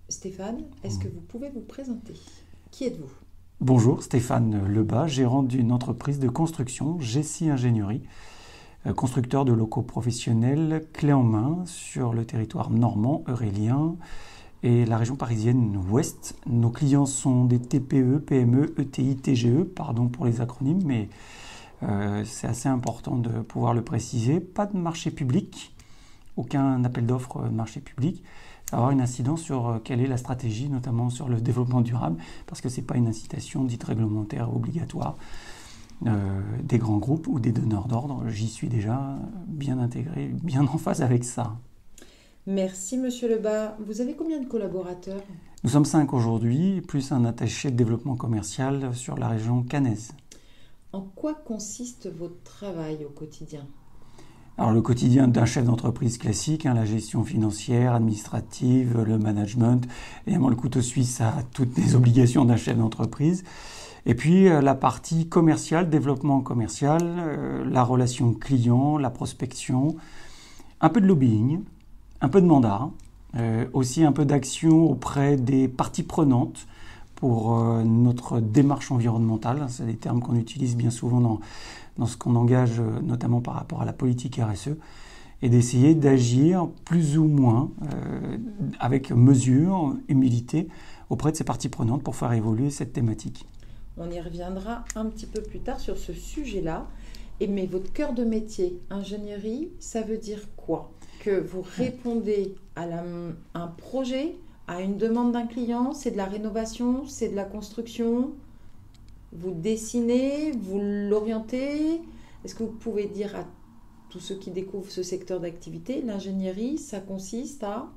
Stéphane, est-ce que vous pouvez vous présenter? Qui êtes-vous? Bonjour, Stéphane Lebas, gérant d'une entreprise de construction, Gessi Ingénierie, constructeur de locaux professionnels clés en main sur le territoire normand, eurélien et la région parisienne ouest. Nos clients sont des TPE, PME, ETI, TGE, pardon pour les acronymes, mais c'est assez important de pouvoir le préciser. Pas de marché public, aucun appel d'offres marché public. Ça va avoir une incidence sur quelle est la stratégie, notamment sur le développement durable, parce que ce n'est pas une incitation dite réglementaire obligatoire des grands groupes ou des donneurs d'ordre. J'y suis déjà bien intégré, bien en phase avec ça. Merci Monsieur Lebas. Vous avez combien de collaborateurs? Nous sommes 5 aujourd'hui, plus un attaché de développement commercial sur la région caennaise. En quoi consiste votre travail au quotidien? Alors le quotidien d'un chef d'entreprise classique, la gestion financière, administrative, le management, évidemment le couteau suisse à toutes les obligations d'un chef d'entreprise. Et puis la partie commerciale, développement commercial, la relation client, la prospection, un peu de lobbying, un peu de mandat, aussi un peu d'action auprès des parties prenantes pour notre démarche environnementale. C'est des termes qu'on utilise bien souvent dans ce qu'on engage, notamment par rapport à la politique RSE, et d'essayer d'agir plus ou moins avec mesure, humilité, auprès de ces parties prenantes pour faire évoluer cette thématique. On y reviendra un petit peu plus tard sur ce sujet-là. Mais votre cœur de métier, ingénierie, ça veut dire quoi? Que vous répondez à un projet, à une demande d'un client, c'est de la rénovation, c'est de la construction? Vous dessinez, vous l'orientez? Est-ce que vous pouvez dire à tous ceux qui découvrent ce secteur d'activité, l'ingénierie, ça consiste à...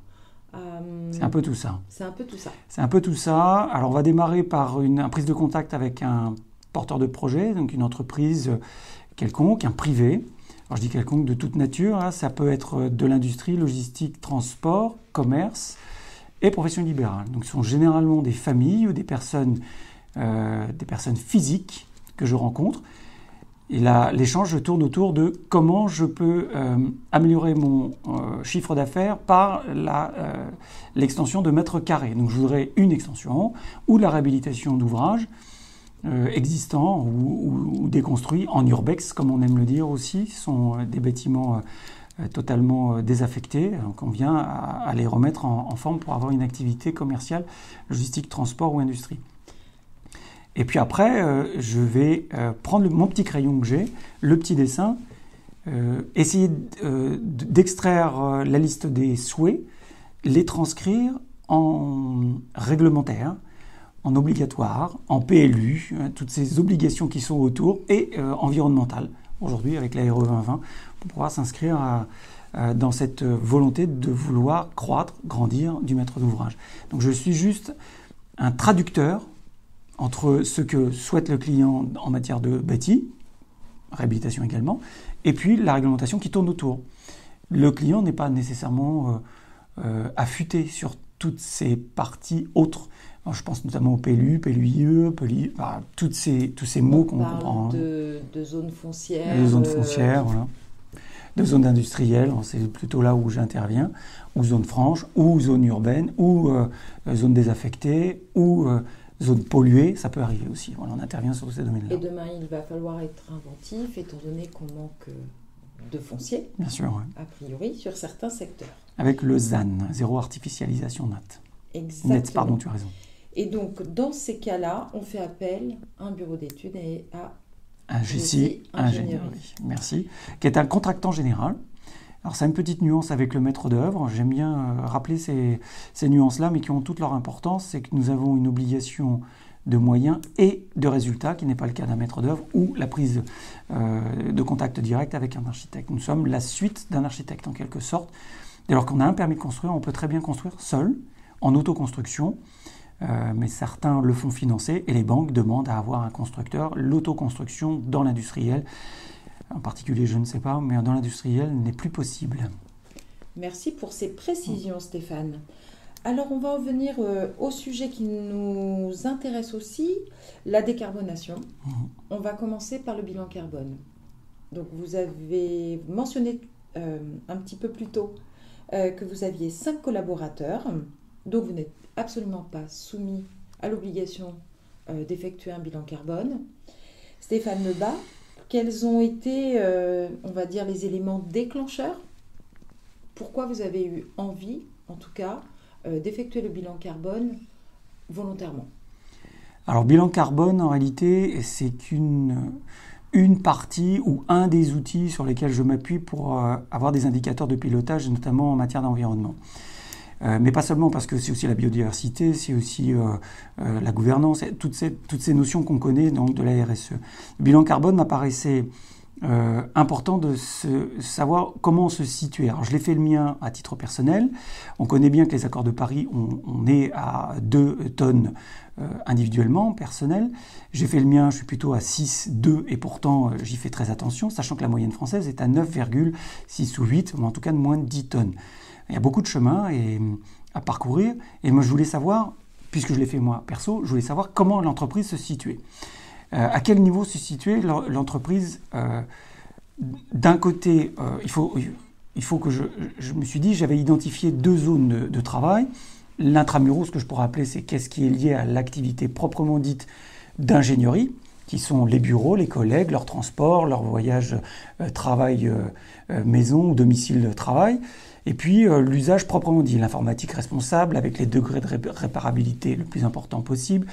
C'est un peu tout ça. C'est un peu tout ça. C'est un peu tout ça. Alors on va démarrer par une prise de contact avec un porteur de projet, donc une entreprise quelconque, un privé. Alors je dis quelconque de toute nature, ça peut être de l'industrie, logistique, transport, commerce et profession libérale. Donc ce sont généralement des familles ou des personnes physiques que je rencontre. Et là, l'échange tourne autour de comment je peux améliorer mon chiffre d'affaires par l'extension de mètres carrés. Donc je voudrais une extension ou la réhabilitation d'ouvrages existants ou déconstruits en urbex, comme on aime le dire aussi. Ce sont des bâtiments totalement désaffectés. Donc on vient à les remettre en forme pour avoir une activité commerciale, logistique, transport ou industrie. Et puis après, je vais prendre mon petit crayon que j'ai, le petit dessin, essayer d'extraire la liste des souhaits, les transcrire en réglementaire, en obligatoire, en PLU, toutes ces obligations qui sont autour, et environnementales, aujourd'hui avec la RE 2020, pour pouvoir s'inscrire dans cette volonté de vouloir croître, grandir du maître d'ouvrage. Donc je suis juste un traducteur entre ce que souhaite le client en matière de bâti, réhabilitation également, et puis la réglementation qui tourne autour. Le client n'est pas nécessairement affûté sur toutes ces parties autres. Alors, je pense notamment au PLU, PLUIE, tous ces mots qu'on comprend. De zones foncières. De zones foncières, voilà. De zones industrielles, c'est plutôt là où j'interviens, ou zones franches, ou zones urbaines, ou zones désaffectées, ou zone polluée, ça peut arriver aussi. Voilà, on intervient sur ces domaines-là. Et demain, il va falloir être inventif, étant donné qu'on manque de foncier, bien sûr, ouais. A priori, sur certains secteurs. Avec le ZAN, zéro artificialisation nette. Exactement. Net, pardon, tu as raison. Et donc, dans ces cas-là, on fait appel à un bureau d'études et à un Gessi Ingénierie. Merci. Qui est un contractant général. Alors, ça a une petite nuance avec le maître d'œuvre. J'aime bien rappeler ces nuances-là, mais qui ont toute leur importance. C'est que nous avons une obligation de moyens et de résultats, qui n'est pas le cas d'un maître d'œuvre, ou la prise de contact direct avec un architecte. Nous sommes la suite d'un architecte, en quelque sorte. Dès lors qu'on a un permis de construire, on peut très bien construire seul, en autoconstruction, mais certains le font financer, et les banques demandent à avoir un constructeur. L'autoconstruction dans l'industriel, en particulier, je ne sais pas, mais dans l'industriel, n'est plus possible. Merci pour ces précisions, Stéphane. Alors, on va en venir au sujet qui nous intéresse aussi, la décarbonation. On va commencer par le bilan carbone. Donc, vous avez mentionné un petit peu plus tôt que vous aviez 5 collaborateurs. Donc vous n'êtes absolument pas soumis à l'obligation d'effectuer un bilan carbone. Stéphane Lebas, quels ont été, on va dire, les éléments déclencheurs? Pourquoi vous avez eu envie, en tout cas, d'effectuer le bilan carbone volontairement? Alors, bilan carbone, en réalité, c'est une partie ou un des outils sur lesquels je m'appuie pour avoir des indicateurs de pilotage, notamment en matière d'environnement. Mais pas seulement, parce que c'est aussi la biodiversité, c'est aussi la gouvernance, toutes ces notions qu'on connaît donc, de la RSE. Le bilan carbone m'apparaissait important de savoir comment se situer. Alors je l'ai fait le mien à titre personnel. On connaît bien que les accords de Paris, on est à 2 tonnes individuellement, personnel. J'ai fait le mien, je suis plutôt à 6,2 et pourtant j'y fais très attention, sachant que la moyenne française est à 9,6 ou 8, ou en tout cas de moins de 10 tonnes. Il y a beaucoup de chemin à parcourir et moi je voulais savoir, puisque je l'ai fait moi perso, je voulais savoir comment l'entreprise se situait. À quel niveau se situait l'entreprise? D'un côté, il faut que je me suis dit, j'avais identifié 2 zones de travail. L'intramuros, ce que je pourrais appeler, c'est qu'est-ce qui est lié à l'activité proprement dite d'ingénierie, qui sont les bureaux, les collègues, leur transport, leur voyage travail-maison ou domicile-travail. Et puis l'usage proprement dit, l'informatique responsable avec les degrés de réparabilité le plus important possible,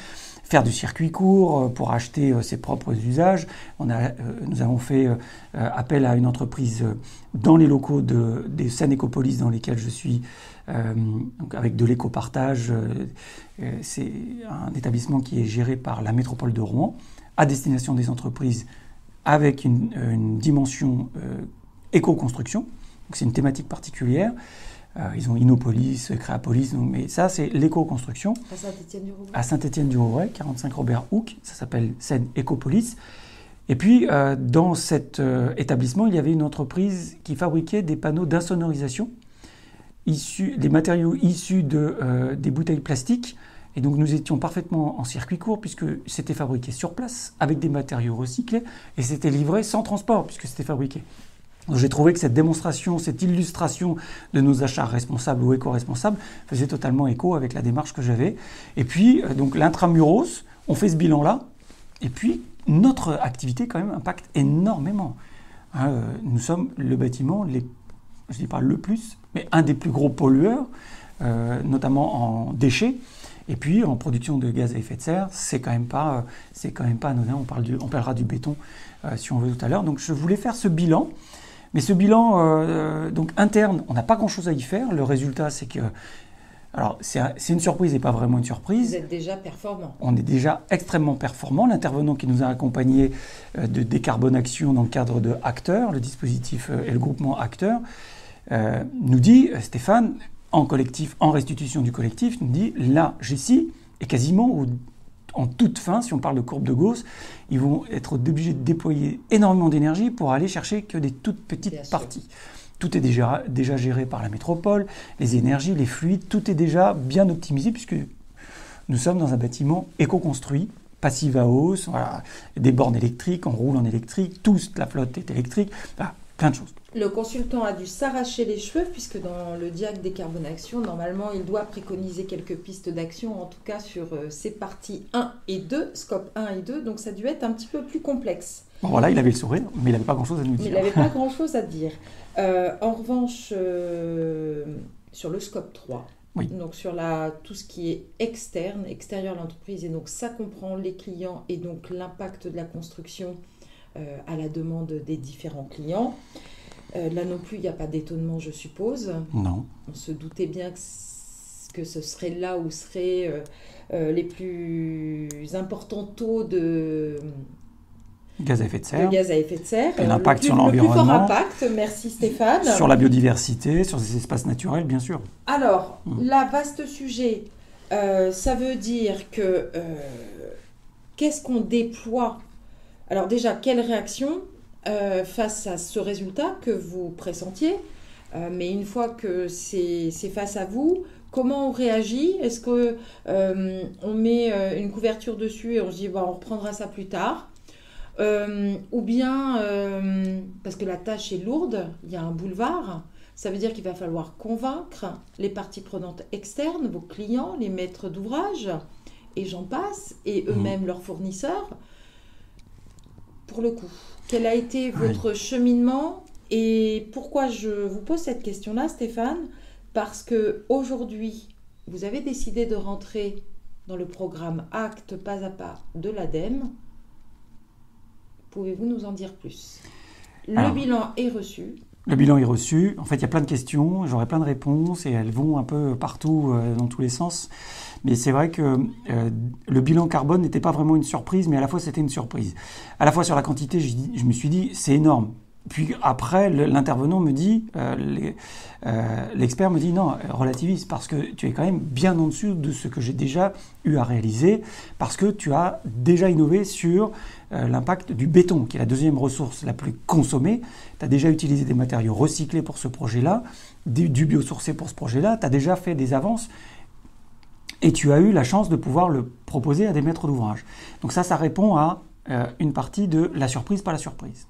faire du circuit court pour acheter ses propres usages. Nous avons fait appel à une entreprise dans les locaux des Seine Écopolis dans lesquels je suis, avec de l'éco-partage. C'est un établissement qui est géré par la métropole de Rouen, à destination des entreprises avec une dimension éco-construction. Donc c'est une thématique particulière. Ils ont Innopolis, Créapolis, mais ça c'est l'éco-construction. À Saint-Étienne-du-Rouvray. À Saint-Étienne-du-Rouvray, 45 Robert Houck, ça s'appelle Seine Écopolis. Et puis dans cet établissement, il y avait une entreprise qui fabriquait des panneaux d'insonorisation, des matériaux issus des bouteilles plastiques. Et donc nous étions parfaitement en circuit court puisque c'était fabriqué sur place avec des matériaux recyclés et c'était livré sans transport puisque c'était fabriqué. Donc j'ai trouvé que cette démonstration, cette illustration de nos achats responsables ou éco-responsables faisait totalement écho avec la démarche que j'avais. Et puis, donc l'intramuros, on fait ce bilan-là. Et puis, notre activité, quand même, impacte énormément. Nous sommes le bâtiment, je ne dis pas le plus, mais un des plus gros pollueurs, notamment en déchets. Et puis, en production de gaz à effet de serre, c'est quand même pas anodin. On parlera du béton, si on veut, tout à l'heure. Donc, je voulais faire ce bilan. Mais ce bilan donc interne, on n'a pas grand-chose à y faire. Le résultat, c'est que... Alors, c'est une surprise et pas vraiment une surprise. Vous êtes déjà performant. On est déjà extrêmement performant. L'intervenant qui nous a accompagnés de Décarbonation dans le cadre de Acteur, le dispositif et le groupement Acteur, nous dit, Stéphane, en collectif, en restitution du collectif, nous dit, là, Jessie est quasiment en toute fin, si on parle de courbe de Gauss, ils vont être obligés de déployer énormément d'énergie pour aller chercher que des toutes petites parties. Tout est déjà géré par la métropole, les énergies, les fluides, tout est déjà bien optimisé puisque nous sommes dans un bâtiment éco-construit, passive à hausse, voilà, des bornes électriques, on roule en électrique, toute la flotte est électrique, voilà, plein de choses. Le consultant a dû s'arracher les cheveux puisque dans le DIAC Décarbonation, normalement, il doit préconiser quelques pistes d'action, en tout cas sur ces parties 1 et 2, scope 1 et 2, donc ça a dû être un petit peu plus complexe. Bon, voilà, il avait le sourire, mais il n'avait pas grand-chose à nous dire. Il n'avait pas grand-chose à dire. En revanche, sur le scope 3, oui. Donc sur tout ce qui est extérieur à l'entreprise, et donc ça comprend les clients et donc l'impact de la construction à la demande des différents clients. Là non plus, il n'y a pas d'étonnement, je suppose. Non. On se doutait bien que ce serait là où seraient les plus importants taux de gaz à effet de serre. Et l'impact sur l'environnement. Le plus fort impact, merci Stéphane. Sur la biodiversité, sur les espaces naturels, bien sûr. Alors, là, vaste sujet, ça veut dire que qu'est-ce qu'on déploie? Alors déjà, quelle réaction face à ce résultat que vous pressentiez, mais une fois que c'est face à vous, comment on réagit? Est-ce qu'on met une couverture dessus et on se dit on reprendra ça plus tard, ou bien parce que la tâche est lourde, il y a un boulevard, Ça veut dire qu'il va falloir convaincre les parties prenantes externes, vos clients, les maîtres d'ouvrage, et j'en passe, et eux-mêmes leurs fournisseurs. Pour le coup, quel a été votre cheminement et pourquoi je vous pose cette question-là, Stéphane? Parce qu'aujourd'hui, vous avez décidé de rentrer dans le programme Acte pas à pas de l'ADEME. Pouvez-vous nous en dire plus? Le bilan est reçu. Le bilan est reçu. En fait, il y a plein de questions, j'aurai plein de réponses et elles vont un peu partout dans tous les sens. Mais c'est vrai que le bilan carbone n'était pas vraiment une surprise, mais à la fois c'était une surprise. À la fois sur la quantité, je me suis dit, c'est énorme. Puis après, l'intervenant me dit, l'expert me dit, non, relativise, parce que tu es quand même bien en dessous de ce que j'ai déjà eu à réaliser, parce que tu as déjà innové sur l'impact du béton, qui est la deuxième ressource la plus consommée. Tu as déjà utilisé des matériaux recyclés pour ce projet-là, du biosourcé pour ce projet-là, tu as déjà fait des avances, et tu as eu la chance de pouvoir le proposer à des maîtres d'ouvrage. Donc ça répond à une partie de la surprise, pas la surprise.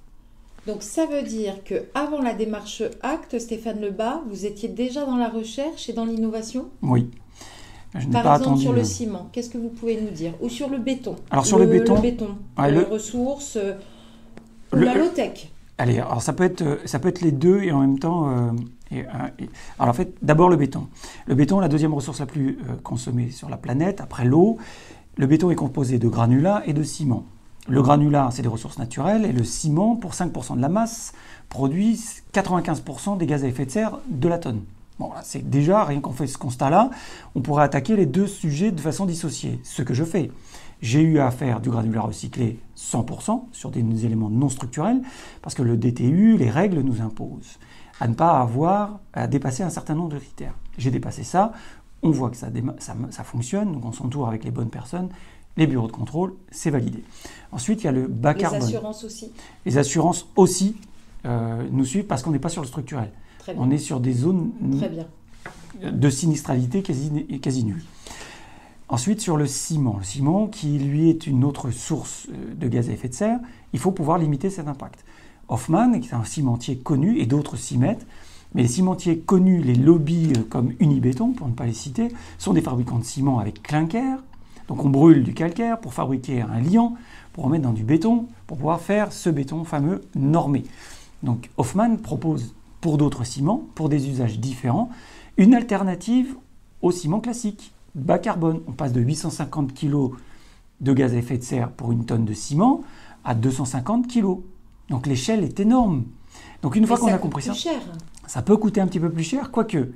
Donc ça veut dire qu'avant la démarche Acte, Stéphane Lebas, vous étiez déjà dans la recherche et dans l'innovation? Oui. Par exemple, sur le ciment, qu'est-ce que vous pouvez nous dire? Ou sur le béton? Alors sur le béton, les ressources, la low-tech. Allez, alors ça peut être les deux et en même temps... alors en fait, d'abord le béton. Le béton, la deuxième ressource la plus consommée sur la planète, après l'eau. Le béton est composé de granulats et de ciment. Le granulat, c'est des ressources naturelles, et le ciment, pour 5% de la masse, produit 95% des gaz à effet de serre de la tonne. Bon, là, c'est déjà, rien qu'on fait ce constat-là, on pourrait attaquer les deux sujets de façon dissociée. Ce que je fais, j'ai eu à faire du granulat recyclé 100% sur des éléments non structurels, parce que le DTU, les règles nous imposent à ne pas avoir à dépasser un certain nombre de critères. J'ai dépassé ça, on voit que ça fonctionne, donc on s'entoure avec les bonnes personnes, les bureaux de contrôle, c'est validé. Ensuite, il y a le bas carbone. Les assurances aussi. Les assurances aussi nous suivent parce qu'on n'est pas sur le structurel. On est sur des zones de sinistralité quasi nulle. Ensuite, sur le ciment qui lui est une autre source de gaz à effet de serre, il faut pouvoir limiter cet impact. Hoffmann, qui est un cimentier connu, et d'autres s'y mettent, mais les cimentiers connus, les lobbies comme Unibéton, pour ne pas les citer, sont des fabricants de ciment avec clinker. Donc on brûle du calcaire pour fabriquer un liant, pour en mettre dans du béton, pour pouvoir faire ce béton fameux normé. Donc Hoffmann propose pour d'autres ciments, pour des usages différents, une alternative au ciment classique, bas carbone. On passe de 850 kg de gaz à effet de serre pour une tonne de ciment à 250 kg. Donc l'échelle est énorme. Donc une fois qu'on a compris ça, ça peut coûter un petit peu plus cher, quoique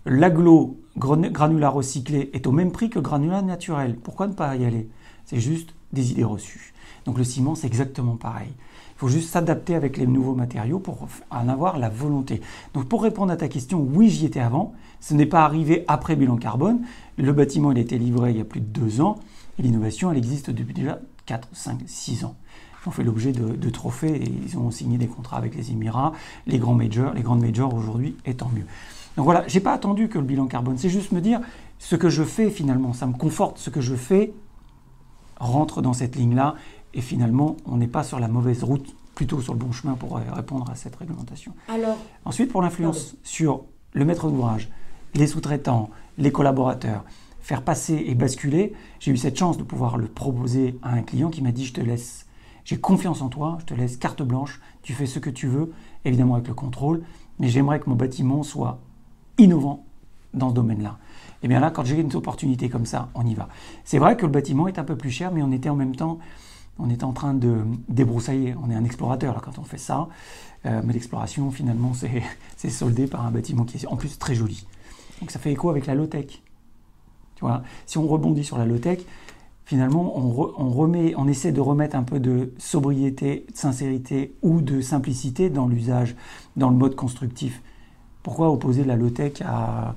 l'aglo granulat recyclé est au même prix que granulat naturel. Pourquoi ne pas y aller? C'est juste des idées reçues. Donc le ciment, c'est exactement pareil. Il faut juste s'adapter avec les nouveaux matériaux pour en avoir la volonté. Donc pour répondre à ta question, oui, j'y étais avant. Ce n'est pas arrivé après bilan carbone. Le bâtiment, il a été livré il y a plus de 2 ans. Et l'innovation, elle existe depuis déjà 4, 5, 6 ans. Ils ont fait l'objet de trophées et ils ont signé des contrats avec les Émirats, les grandes majors aujourd'hui, et tant mieux. Donc voilà, je n'ai pas attendu que le bilan carbone, c'est juste me dire ce que je fais finalement, ça me conforte, ce que je fais rentre dans cette ligne-là et finalement on n'est pas sur la mauvaise route, plutôt sur le bon chemin pour répondre à cette réglementation. Ensuite, pour l'influence sur le maître d'ouvrage, les sous-traitants, les collaborateurs, faire passer et basculer, j'ai eu cette chance de pouvoir le proposer à un client qui m'a dit « je te laisse, j'ai confiance en toi, je te laisse carte blanche, tu fais ce que tu veux, évidemment avec le contrôle, mais j'aimerais que mon bâtiment soit innovant dans ce domaine-là. » Et bien là, quand j'ai une opportunité comme ça, on y va. C'est vrai que le bâtiment est un peu plus cher, mais on était en même temps, on était en train de débroussailler. On est un explorateur là, quand on fait ça, mais l'exploration finalement c'est soldé par un bâtiment qui est en plus très joli. Donc ça fait écho avec la low-tech. Tu vois, si on rebondit sur la low-tech, finalement on essaie de remettre un peu de sobriété, de sincérité ou de simplicité dans l'usage, dans le mode constructif. Pourquoi opposer la low-tech à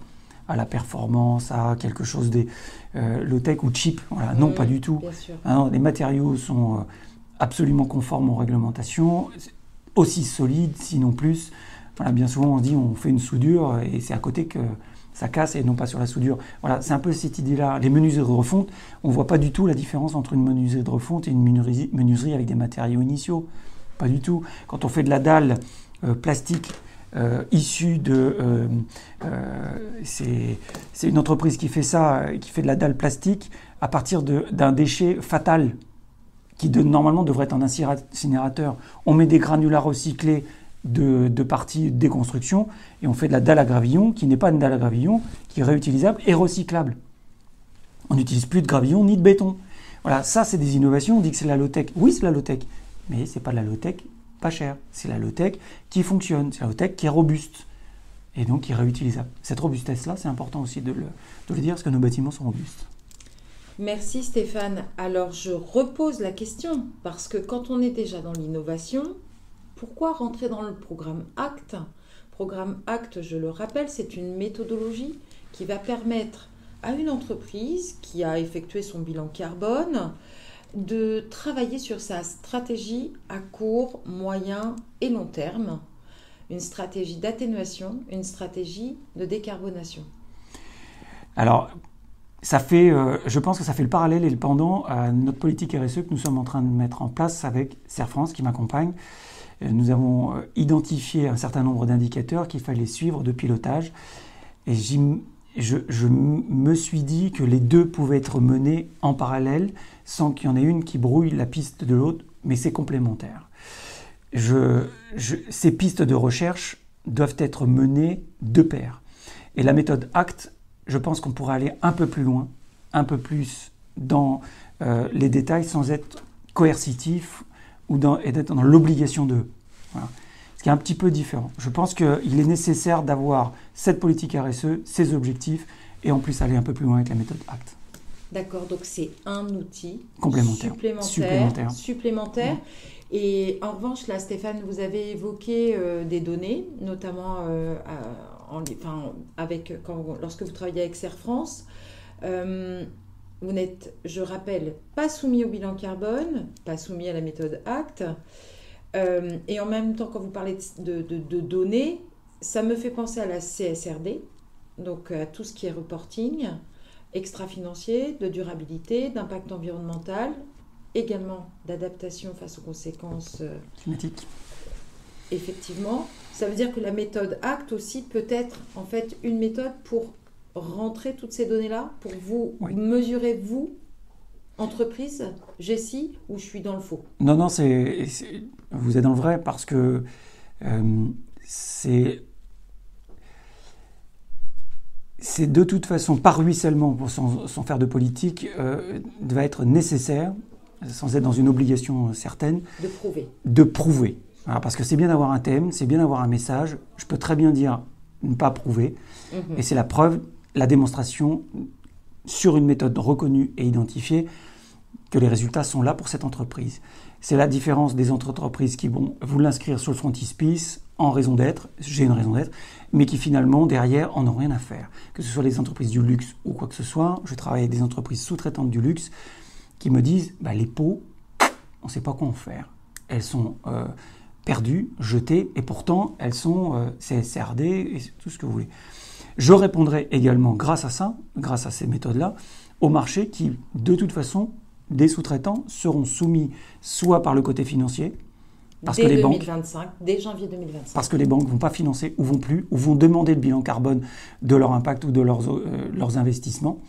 la performance, à quelque chose des low-tech ou cheap? Voilà, non, pas du tout. Hein, les matériaux sont absolument conformes aux réglementations, aussi solides, sinon plus. Voilà, bien souvent, on se dit on fait une soudure et c'est à côté que ça casse et non pas sur la soudure. Voilà, c'est un peu cette idée-là. Les menuiseries de refonte, on ne voit pas du tout la différence entre une menuiserie de refonte et une menuiserie avec des matériaux initiaux. Pas du tout. Quand on fait de la dalle plastique issu de... c'est une entreprise qui fait ça, qui fait de la dalle plastique à partir d'un déchet fatal qui normalement devrait être un incinérateur. On met des granulats recyclés de parties de déconstruction et on fait de la dalle à gravillon qui n'est pas une dalle à gravillon, qui est réutilisable et recyclable. On n'utilise plus de gravillon ni de béton. Voilà, ça c'est des innovations. On dit que c'est la low-tech. Oui, c'est la low-tech, mais c'est pas de la low-tech pas cher. C'est la low-tech qui fonctionne, c'est la low-tech qui est robuste et donc qui est réutilisable. Cette robustesse-là, c'est important aussi de le dire parce que nos bâtiments sont robustes. Merci Stéphane. Alors je repose la question parce que quand on est déjà dans l'innovation, pourquoi rentrer dans le programme ACT ? Programme ACT, je le rappelle, c'est une méthodologie qui va permettre à une entreprise qui a effectué son bilan carbone de travailler sur sa stratégie à court, moyen et long terme, une stratégie d'atténuation, une stratégie de décarbonation. Alors, je pense que ça fait le parallèle et le pendant à notre politique RSE que nous sommes en train de mettre en place avec Serre France qui m'accompagne. Nous avons identifié un certain nombre d'indicateurs qu'il fallait suivre de pilotage et je me suis dit que les deux pouvaient être menés en parallèle sans qu'il y en ait une qui brouille la piste de l'autre, mais c'est complémentaire. Ces pistes de recherche doivent être menées de pair. Et la méthode ACT, je pense qu'on pourrait aller un peu plus loin, un peu plus dans les détails sans être coercitif et d'être dans l'obligation de. Voilà. Ce qui est un petit peu différent. Je pense qu'il est nécessaire d'avoir cette politique RSE, ces objectifs, et en plus aller un peu plus loin avec la méthode ACT. D'accord, donc c'est un outil supplémentaire. Et en revanche, là, Stéphane, vous avez évoqué des données, notamment lorsque vous travaillez avec Serre France. Vous n'êtes, je rappelle, pas soumis au bilan carbone, pas soumis à la méthode ACT. Et en même temps, quand vous parlez de données, ça me fait penser à la CSRD, donc à tout ce qui est reporting, extra-financier, de durabilité, d'impact environnemental, également d'adaptation face aux conséquences climatiques. Effectivement, ça veut dire que la méthode ACT aussi peut être en fait une méthode pour rentrer toutes ces données-là, pour vous mesurer, vous, entreprise, GESI, ou je suis dans le faux ? Non, vous êtes dans le vrai parce que c'est de toute façon, par ruissellement, sans faire de politique, va être nécessaire, sans être dans une obligation certaine, de prouver. Alors, parce que c'est bien d'avoir un thème, c'est bien d'avoir un message, je peux très bien dire ne pas prouver, et c'est la preuve, la démonstration sur une méthode reconnue et identifiée que les résultats sont là pour cette entreprise. C'est la différence des autres entreprises qui vont vous l'inscrire sur le frontispice en raison d'être, j'ai une raison d'être, mais qui finalement, derrière, en ont rien à faire. Que ce soit les entreprises du luxe ou quoi que ce soit, je travaille avec des entreprises sous-traitantes du luxe qui me disent les pots, on ne sait pas quoi en faire. Elles sont perdues, jetées, et pourtant, elles sont CSRD et tout ce que vous voulez. Je répondrai également, grâce à ça, grâce à ces méthodes-là, au marché qui, de toute façon, des sous-traitants seront soumis soit par le côté financier, parce que les 2025, dès janvier 2025. Parce que les banques ne vont pas financer ou vont plus, ou vont demander le bilan carbone de leur impact ou de leurs investissements.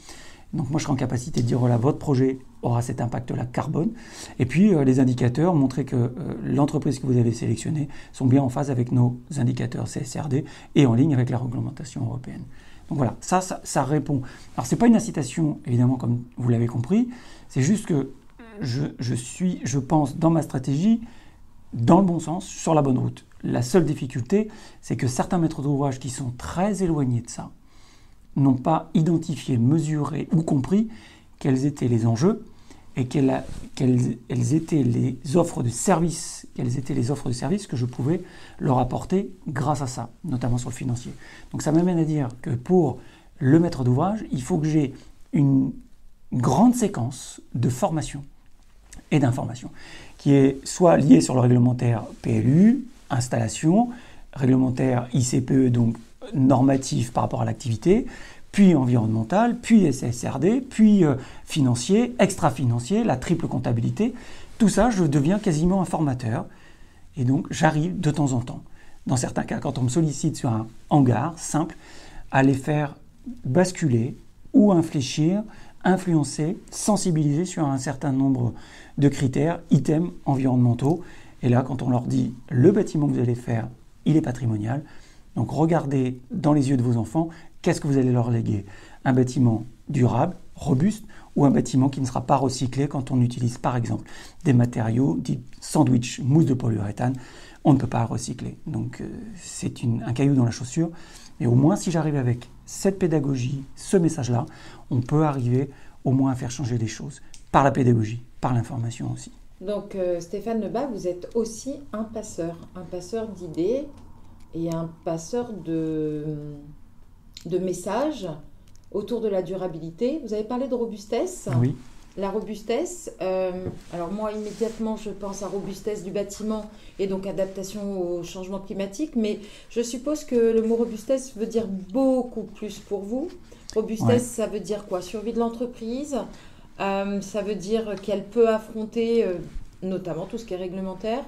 Donc moi, je serai en capacité de dire, voilà, votre projet aura cet impact-là carbone. Et puis, les indicateurs, montrer que l'entreprise que vous avez sélectionnée sont bien en phase avec nos indicateurs CSRD et en ligne avec la réglementation européenne. Donc voilà, ça répond. Alors, ce n'est pas une incitation, évidemment, comme vous l'avez compris. C'est juste que je pense, dans ma stratégie, dans le bon sens, sur la bonne route. La seule difficulté, c'est que certains maîtres d'ouvrage qui sont très éloignés de ça n'ont pas identifié, mesuré ou compris quels étaient les enjeux et quelles étaient les offres de services, que je pouvais leur apporter grâce à ça, notamment sur le financier. Donc ça m'amène à dire que pour le maître d'ouvrage, il faut que j'ai une grande séquence de formation et d'information qui est soit liée sur le réglementaire PLU, installation, réglementaire ICPE, donc normatif par rapport à l'activité, puis environnemental, puis SSRD, puis financier, extra-financier, la triple comptabilité. Tout ça, je deviens quasiment un formateur. Et donc, j'arrive de temps en temps dans certains cas, quand on me sollicite sur un hangar simple, à les faire basculer ou infléchir, influencer, sensibiliser sur un certain nombre de critères, items environnementaux. Et là, quand on leur dit le bâtiment que vous allez faire, il est patrimonial, donc regardez dans les yeux de vos enfants, qu'est-ce que vous allez leur léguer? Un bâtiment durable, robuste, ou un bâtiment qui ne sera pas recyclé quand on utilise par exemple des matériaux dits sandwich, mousse de polyuréthane, on ne peut pas recycler. Donc c'est un caillou dans la chaussure, mais au moins si j'arrive avec cette pédagogie, ce message-là, on peut arriver au moins à faire changer les choses, par la pédagogie, par l'information aussi. Donc Stéphane Lebas, vous êtes aussi un passeur d'idées et un passeur de messages autour de la durabilité. Vous avez parlé de robustesse. Oui. La robustesse, alors moi immédiatement je pense à robustesse du bâtiment et donc adaptation au changement climatique, mais je suppose que le mot robustesse veut dire beaucoup plus pour vous. Robustesse, ça veut dire quoi? Survie de l'entreprise, ça veut dire qu'elle peut affronter notamment tout ce qui est réglementaire.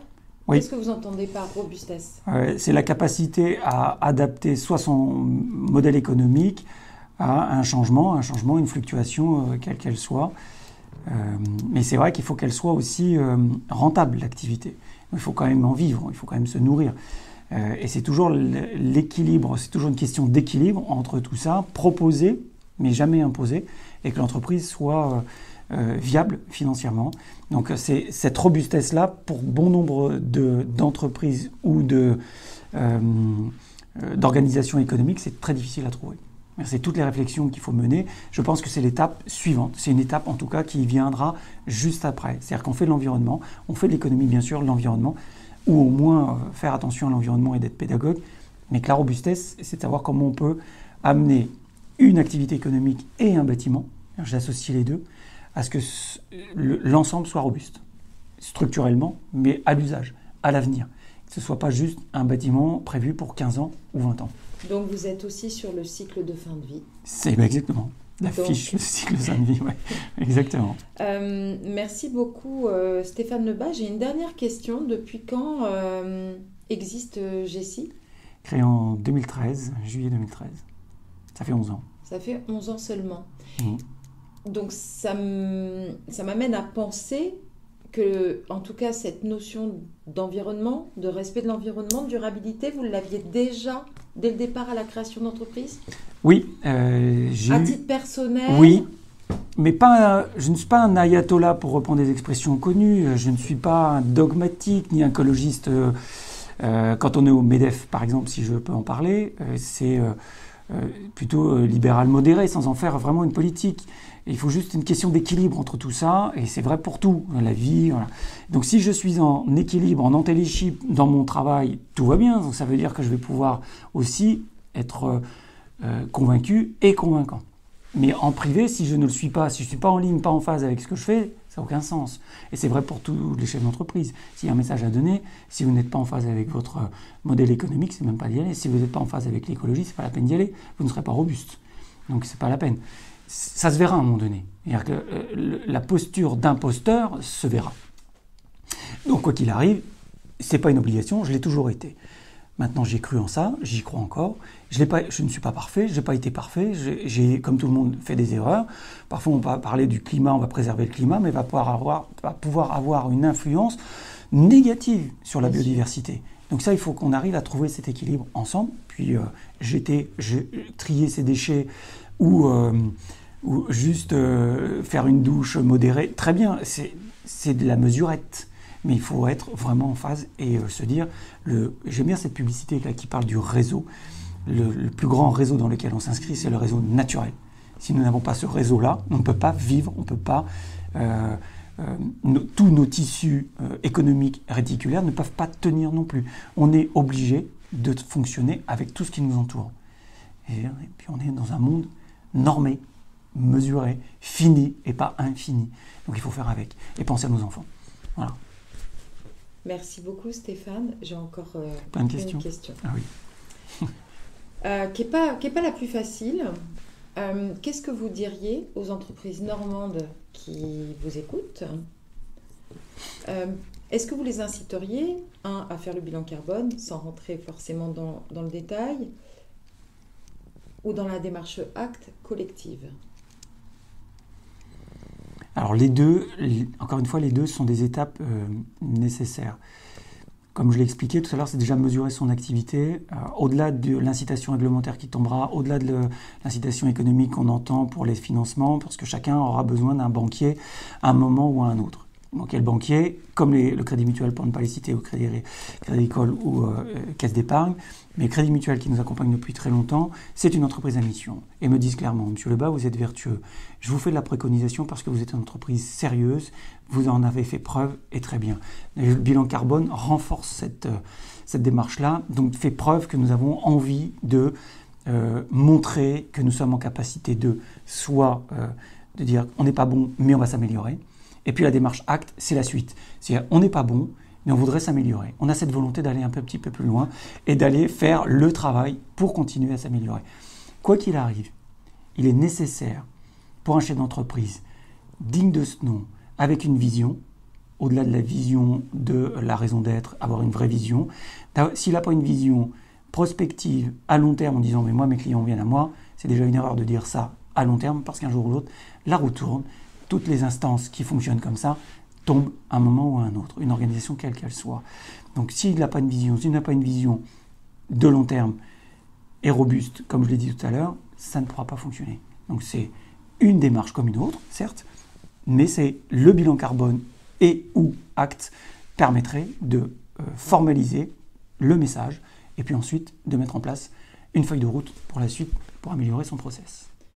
Oui. Qu'est-ce que vous entendez par robustesse? C'est la capacité à adapter soit son modèle économique à un changement, une fluctuation, quelle qu'elle soit. Mais c'est vrai qu'il faut qu'elle soit aussi rentable, l'activité. Il faut quand même en vivre, il faut quand même se nourrir. Et c'est toujours l'équilibre, c'est toujours une question d'équilibre entre tout ça, proposer, mais jamais imposer, et que l'entreprise soit viable financièrement. Donc c'est cette robustesse-là, pour bon nombre d'entreprises ou d'organisations économiques, c'est très difficile à trouver. C'est toutes les réflexions qu'il faut mener. Je pense que c'est l'étape suivante. C'est une étape, en tout cas, qui viendra juste après. C'est-à-dire qu'on fait de l'environnement, on fait de l'économie, bien sûr, de l'environnement, ou au moins faire attention à l'environnement et d'être pédagogue. Mais que la robustesse, c'est de savoir comment on peut amener une activité économique et un bâtiment, j'associe les deux, à ce que l'ensemble soit robuste, structurellement, mais à l'usage, à l'avenir. Que ce ne soit pas juste un bâtiment prévu pour 15 ans ou 20 ans. Donc vous êtes aussi sur le cycle de fin de vie. C'est exactement la fiche de cycle de fin de vie, ouais. Exactement. Merci beaucoup Stéphane Lebas. J'ai une dernière question. Depuis quand existe Gessi? Créé en 2013, juillet 2013. Ça fait 11 ans. Ça fait 11 ans seulement. Mmh. Donc ça m'amène à penser que, en tout cas, cette notion d'environnement, de respect de l'environnement, de durabilité, vous l'aviez déjà dès le départ à la création d'entreprise? Oui. À titre personnel? Oui, mais je ne suis pas un ayatollah pour reprendre des expressions connues. Je ne suis pas un dogmatique ni un écologiste. Quand on est au MEDEF, par exemple, si je peux en parler, c'est plutôt libéral modéré, sans en faire vraiment une politique. Il faut juste une question d'équilibre entre tout ça, et c'est vrai pour tout, la vie. Voilà. Donc si je suis en équilibre, en anti-leadership dans mon travail, tout va bien. Donc ça veut dire que je vais pouvoir aussi être convaincu et convaincant. Mais en privé, si je ne le suis pas, si je ne suis pas en ligne, pas en phase avec ce que je fais, ça n'a aucun sens. Et c'est vrai pour tous les chefs d'entreprise. S'il y a un message à donner, si vous n'êtes pas en phase avec votre modèle économique, c'est même pas d'y aller. Si vous n'êtes pas en phase avec l'écologie, c'est pas la peine d'y aller. Vous ne serez pas robuste. Donc c'est pas la peine. Ça se verra à un moment donné. C'est-à-dire que la posture d'imposteur se verra. Donc quoi qu'il arrive, c'est pas une obligation, je l'ai toujours été. Maintenant, j'ai cru en ça, j'y crois encore. Je ne suis pas parfait, je n'ai pas été parfait. J'ai, comme tout le monde, fait des erreurs. Parfois, on va parler du climat, on va préserver le climat, mais va pouvoir avoir une influence négative sur la biodiversité. Donc ça, il faut qu'on arrive à trouver cet équilibre ensemble. Puis trier ses déchets ou juste faire une douche modérée. Très bien, c'est de la mesurette. Mais il faut être vraiment en phase et se dire, j'aime bien cette publicité là qui parle du réseau. Le plus grand réseau dans lequel on s'inscrit, c'est le réseau naturel. Si nous n'avons pas ce réseau-là, on ne peut pas vivre, on ne peut pas... tous nos tissus économiques réticulaires ne peuvent pas tenir non plus. On est obligé de fonctionner avec tout ce qui nous entoure. Et puis on est dans un monde normé, mesuré, fini et pas infini. Donc il faut faire avec et penser à nos enfants. Voilà. Merci beaucoup Stéphane. J'ai encore plein de questions. Ah oui. Qui est pas la plus facile. Qu'est-ce que vous diriez aux entreprises normandes qui vous écoutent? Est-ce que vous les inciteriez, à faire le bilan carbone, sans rentrer forcément dans le détail, ou dans la démarche acte collective? Alors les deux, encore une fois, les deux sont des étapes nécessaires. Comme je l'ai expliqué tout à l'heure, c'est déjà mesurer son activité, au-delà de l'incitation réglementaire qui tombera, au-delà de l'incitation économique qu'on entend pour les financements, parce que chacun aura besoin d'un banquier à un moment ou à un autre. Donc quel banquier, comme le Crédit Mutuel, pour ne pas les citer, ou Crédit Agricole ou Caisse d'épargne, mais Crédit Mutuel qui nous accompagne depuis très longtemps, c'est une entreprise à mission. Et me disent clairement, Monsieur Lebas, vous êtes vertueux. Je vous fais de la préconisation parce que vous êtes une entreprise sérieuse, vous en avez fait preuve, et très bien. Et le bilan carbone renforce cette démarche-là, donc fait preuve que nous avons envie de montrer que nous sommes en capacité de dire on n'est pas bon, mais on va s'améliorer. Et puis la démarche acte, c'est la suite. C'est-à-dire on n'est pas bon, mais on voudrait s'améliorer. On a cette volonté d'aller un petit peu plus loin et d'aller faire le travail pour continuer à s'améliorer. Quoi qu'il arrive, il est nécessaire pour un chef d'entreprise digne de ce nom, avec une vision, au-delà de la vision de la raison d'être, avoir une vraie vision. S'il n'a pas une vision prospective à long terme en disant « mais moi, mes clients viennent à moi », c'est déjà une erreur de dire ça à long terme parce qu'un jour ou l'autre, la roue tourne. Toutes les instances qui fonctionnent comme ça tombent à un moment ou à un autre, une organisation quelle qu'elle soit. Donc s'il n'a pas une vision de long terme et robuste, comme je l'ai dit tout à l'heure, ça ne pourra pas fonctionner. Donc c'est une démarche comme une autre, certes, mais c'est le bilan carbone et ou acte permettrait de formaliser le message et puis ensuite de mettre en place une feuille de route pour la suite pour améliorer son process.